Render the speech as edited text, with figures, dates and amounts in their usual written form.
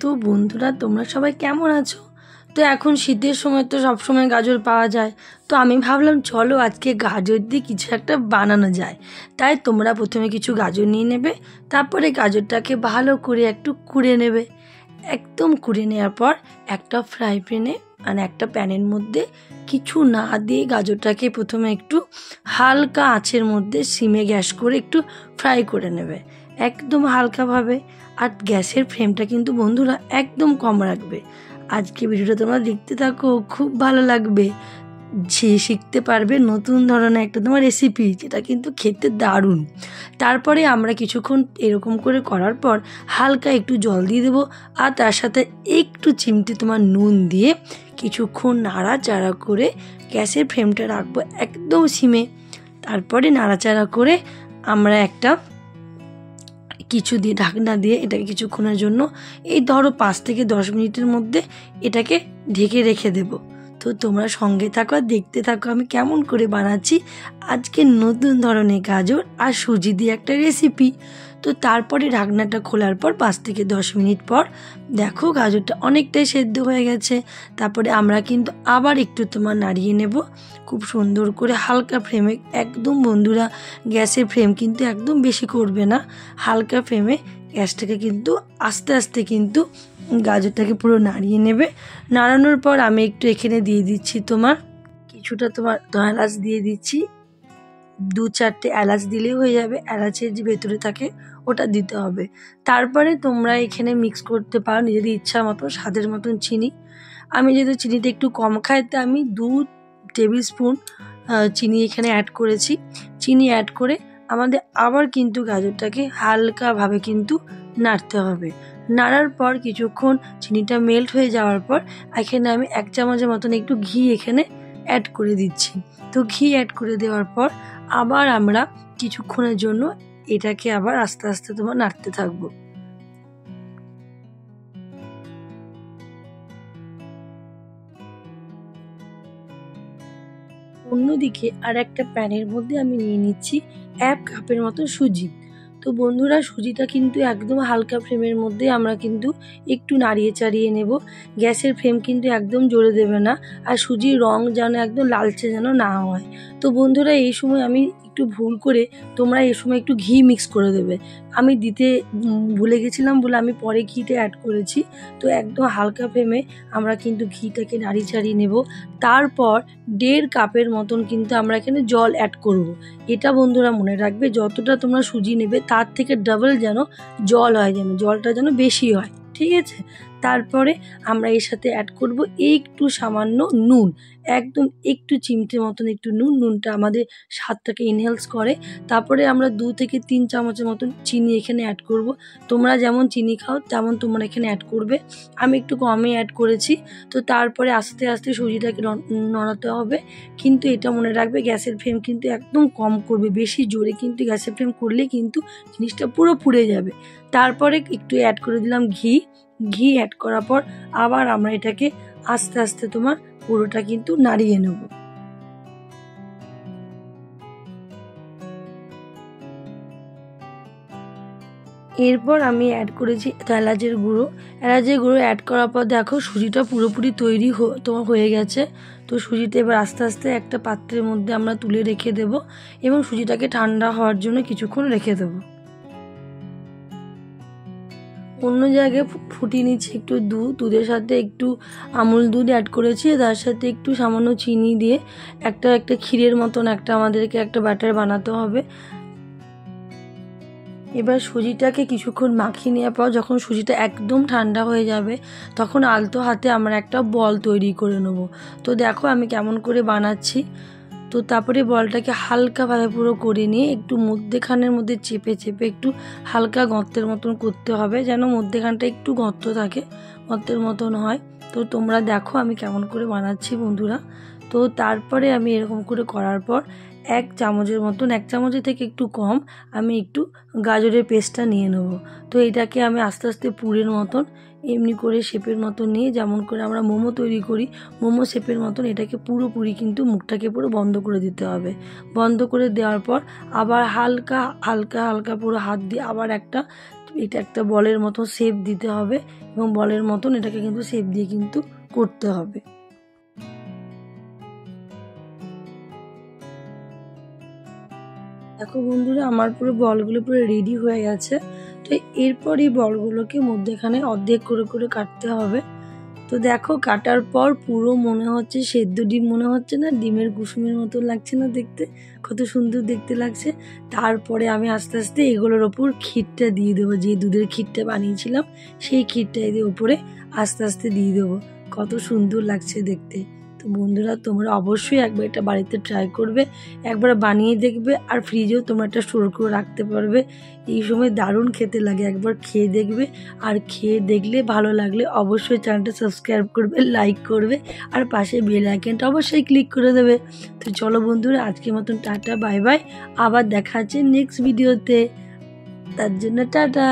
তো বন্ধুরা তোমরা সবাই কেমন আছো? তো এখন শীতের সময় তো সব সময় গাজর পাওয়া যায়। তো আমি ভাবলাম চলো আজকে গাজর দিয়ে কিছু একটা বানানো যায়। তাই তোমরা প্রথমে কিছু গাজর নিয়ে নেবে, তারপরে গাজরটাকে ভালো করে একটু কুড়ে নেবে। একদম কুড়ে নেওয়ার পর একটা ফ্রাই প্যানে মানে একটা প্যানের মধ্যে কিছু না দিয়ে গাজরটাকে প্রথমে একটু হালকা আঁচের মধ্যে সিমে গ্যাস করে একটু ফ্রাই করে নেবে, একদম হালকাভাবে। আর গ্যাসের ফ্লেমটা কিন্তু বন্ধুরা একদম কম রাখবে। আজকে ভিডিওটা তোমরা দেখতে থাকো, খুব ভালো লাগবে। শিখতে পারবে নতুন ধরনের একটা তোমার রেসিপি, যেটা কিন্তু খেতে দারুণ। তারপরে আমরা কিছুক্ষণ এরকম করে করার পর হালকা একটু জল দিয়ে দেবো, আর তার সাথে একটু চিমটে তোমার নুন দিয়ে কিছুক্ষণ নাড়াচাড়া করে গ্যাসের ফ্লেমটা রাখবো একদম সিমে। তারপরে নাড়াচাড়া করে আমরা একটা কিছু দিয়ে ঢাকনা দিয়ে এটাকে কিছুক্ষণের জন্য এই ধরো 5 থেকে 10 মিনিটের মধ্যে এটাকে ঢেকে রেখে দেব। তো তোমরা সঙ্গে থাকো আর দেখতে থাকো আমি কেমন করে বানাচ্ছি আজকে নতুন ধরনের গাজর আর সুজি দিয়ে একটা রেসিপি। তো তারপরে ঢাকনাটা খোলার পর 5 থেকে 10 মিনিট পর দেখো গাজরটা অনেকটাই সেদ্ধ হয়ে গেছে। তারপরে আমরা কিন্তু আবার একটু তোমার নাড়িয়ে নেব খুব সুন্দর করে হালকা ফ্লেমে। একদম বন্ধুরা গ্যাসের ফ্লেম কিন্তু একদম বেশি করবে না, হালকা ফ্লেমে গ্যাসটাকে কিন্তু আস্তে আস্তে কিন্তু গাজরটাকে পুরো নাড়িয়ে নেবে। নাড়ানোর পর আমি একটু এখানে দিয়ে দিচ্ছি তোমার কিছুটা তোমার এলাচ দিয়ে দিচ্ছি, 2-4টে এলাচ দিলেই হয়ে যাবে। এলাচের যে ভেতরে থাকে ওটা দিতে হবে। তারপরে তোমরা এখানে মিক্স করতে পারো নিজেদের ইচ্ছা মতো স্বাদের মতন চিনি। আমি যেহেতু চিনিটা একটু কম খাই তাই আমি 2 টেবিল স্পুন চিনি এখানে অ্যাড করেছি। চিনি অ্যাড করে আমাদের আবার কিন্তু গাজরটাকে হালকাভাবে কিন্তু নাড়তে হবে। নাড়ার পর কিছুক্ষণ চিনিটা মেল্ট হয়ে যাওয়ার পর এখানে আমি 1 চামচের মতন একটু ঘি এখানে অ্যাড করে দিচ্ছি। তো ঘি অ্যাড করে দেওয়ার পর আবার আমরা কিছুক্ষণের জন্য এটাকে আবার আস্তে আস্তে তোমার নাড়তে থাকবো। অন্যদিকে আর একটা প্যানের মধ্যে আমি নিয়ে নিচ্ছি 1 কাপের মতো সুজি। তো বন্ধুরা সুজিটা কিন্তু একদম হালকা ফ্লেমের মধ্যে আমরা কিন্তু একটু নাড়িয়ে চাড়িয়ে নেব। গ্যাসের ফ্লেম কিন্তু একদম জোরে দেবে না, আর সুজির রং যেন একদম লালচে যেন না হয়। তো বন্ধুরা এই সময় আমি একটু ভুল করে তোমরা এই সময় একটু ঘি মিক্স করে দেবে। আমি দিতে ভুলে গেছিলাম বলে আমি পরে ঘিটা অ্যাড করেছি। তো একদম হালকা ফ্লেমে আমরা কিন্তু ঘিটাকে নাড়িয়ে চাড়িয়ে নেব। তারপর 1.5 কাপের মতন কিন্তু আমরা এখানে জল অ্যাড করব। এটা বন্ধুরা মনে রাখবে যতটা তোমরা সুজি নেবে তার থেকে ডাবল যেন জল হয়, যেন জলটা যেন বেশি হয়, ঠিক আছে? তারপরে আমরা এর সাথে অ্যাড করব একটু সামান্য নুন, একদম একটু চিমটে মতন একটু নুন। নুনটা আমাদের স্বাদটাকে ইনহেন্স করে। তারপরে আমরা 2 থেকে 3 চামচের মতন চিনি এখানে অ্যাড করব। তোমরা যেমন চিনি খাও তেমন তোমরা এখানে অ্যাড করবে, আমি একটু কমই অ্যাড করেছি। তো তারপরে আস্তে আস্তে সুজিটাকে নড়াতে হবে। কিন্তু এটা মনে রাখবে গ্যাসের ফ্লেম কিন্তু একদম কম করবে, বেশি জোরে কিন্তু গ্যাসের ফ্লেম করলে কিন্তু জিনিসটা পুরো পুড়ে যাবে। তারপরে একটু অ্যাড করে দিলাম ঘি। ঘি অ্যাড করার পর আবার আমরা এটাকে আস্তে আস্তে তোমার পুরোটা কিন্তু নাড়িয়ে নেব। এরপর আমি অ্যাড করেছি এলাচের গুঁড়ো। এলাচের গুঁড়ো অ্যাড করার পর দেখো সুজিটা পুরোপুরি তৈরি তোমার হয়ে গেছে। তো সুজিটা এবার আস্তে আস্তে একটা পাত্রের মধ্যে আমরা তুলে রেখে দেব এবং সুজিটাকে ঠান্ডা হওয়ার জন্য কিছুক্ষণ রেখে দেবো। অন্য জায়গায় ফুটিয়ে নিচ্ছি একটু দুধের সাথে একটু আমুল দুধ অ্যাড করেছি, তার সাথে একটু সামান্য চিনি দিয়ে একটা ক্ষীরের মতন আমাদেরকে একটা ব্যাটার বানাতে হবে। এবার সুজিটাকে কিছুক্ষণ মাখিয়ে নেওয়ার পর যখন সুজিটা একদম ঠান্ডা হয়ে যাবে তখন আলতো হাতে আমরা একটা বল তৈরি করে নেব। তো দেখো আমি কেমন করে বানাচ্ছি। তো তারপরে বলটাকে হালকাভাবে পুরো করে নিয়ে একটু মধ্যেখানের মধ্যে চেপে চেপে একটু হালকা গর্তের মতন করতে হবে, যেন মধ্যেখানটা একটু গর্ত থাকে, গর্তের মতন হয়। তো তোমরা দেখো আমি কেমন করে বানাচ্ছি বন্ধুরা। তো তারপরে আমি এরকম করে করার পর 1 চামচের মতন, 1 চামচের থেকে একটু কম আমি একটু গাজরের পেস্টটা নিয়ে নেব। তো এটাকে আমি আস্তে আস্তে পুরের মতন এমনি করে শেপের মতন নিয়ে, যেমন করে আমরা মোমো তৈরি করি মোমো শেপের মতন এটাকে পুরোপুরি কিন্তু মুখটাকে পুরো বন্ধ করে দিতে হবে। বন্ধ করে দেওয়ার পর আবার হালকা হালকা হালকা পুরো হাত দিয়ে আবার একটা এটা একটা বলের মতো শেপ দিতে হবে এবং বলের মতন এটাকে কিন্তু শেপ দিয়ে কিন্তু করতে হবে। দেখো বন্ধুরা, আমার পুরো বলগুলো পুরো রেডি হয়ে গেছে। তো এরপর এই বলগুলোকে মধ্যেখানে অর্ধেক করে করে কাটতে হবে। তো দেখো, কাটার পর পুরো মনে হচ্ছে সেদ্ধ ডিম মনে হচ্ছে না, ডিমের কুসুমের মতো লাগছে না দেখতে, কত সুন্দর দেখতে লাগছে। তারপরে আমি আস্তে আস্তে এগুলোর ওপর ক্ষীরটা দিয়ে দেবো, যে দুধের ক্ষীরটা বানিয়েছিলাম সেই ক্ষীরটা এদের ওপরে আস্তে আস্তে দিয়ে দেবো। কত সুন্দর লাগছে দেখতে। তো বন্ধুরা, তোমরা অবশ্যই একবার এটা বাড়িতে ট্রাই করবে, একবার বানিয়ে দেখবে, আর ফ্রিজেও তোমরা এটা স্টোর করে রাখতে পারবে। এই সময় দারুণ খেতে লাগে, একবার খেয়ে দেখবে। আর খেয়ে দেখলে ভালো লাগলে অবশ্যই চ্যানেলটা সাবস্ক্রাইব করবে, লাইক করবে, আর পাশে বেল আইকনটা অবশ্যই ক্লিক করে দেবে। তো চলো বন্ধুরা, আজকের মতন টাটা, বাই বাই। আবার দেখা হচ্ছে নেক্সট ভিডিওতে। তার জন্য টাটা।